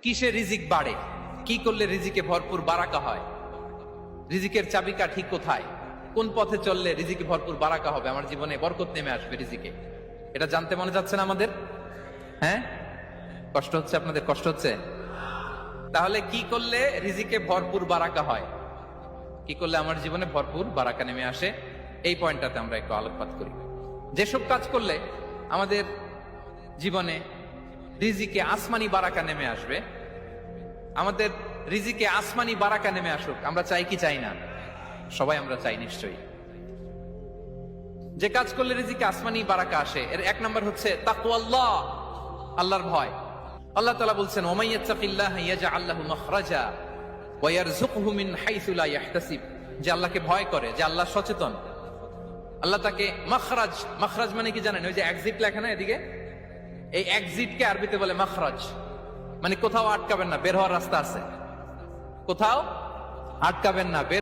কিসে রিজিক বাড়ে, কি করলে রিজিকে ভরপুর বারাকা হয়, রিজিকের চাবিকাঠি কোথায়, কোন পথে চললে রিজিকে ভরপুর বারাকা হবে, আমার জীবনে বরকত নেমে আসবে রিজিকে, এটা জানতে মনে যাচ্ছে না আমাদের? হ্যাঁ, কষ্ট হচ্ছে আপনাদের? কষ্ট হচ্ছে? তাহলে কি করলে রিজিকে ভরপুর বারাকা হয়, কি করলে আমার জীবনে ভরপুর বারাকা নেমে আসে, এই পয়েন্টটাতে আমরা একটু আলোকপাত করি। যেসব কাজ করলে আমাদের জীবনে রিজিকে আসমানি বারাকা নেমে আসবে, আমাদের রিজিকে আসমানি বারাকা নেমে আসুক, আমরা চাই কি চাই না? সবাই আমরা চাই নিশ্চয়ই। যে কাজ করলে রিজিকে আসমানি বারাকা আসে, এর এক নম্বর হচ্ছে তাকওয়াল্লাহ, আল্লাহর ভয়। আল্লাহ তাআলা বলছেন, ওমাইয়াত্তাকিল্লাহ ইয়াজআল লাহু মাখরাজা ওয়া ইয়ারযুকহু মিন হাইসু লা ইয়াহতাসিব। যে আল্লাহকে ভয় করে, যে আল্লাহ সচেতন, আল্লাহ তাকে মাখরাজ, মাখরাজ মানে কি জানেন? ওই যে এক্সিট লেখা না এদিকে, এই এক্সিটকে আরবিতে বলে মাখরাজ, মানে কোথাও আটকাবেন না, বের হওয়ার রাস্তা আছে, কোথাও আটকাবেন না, বের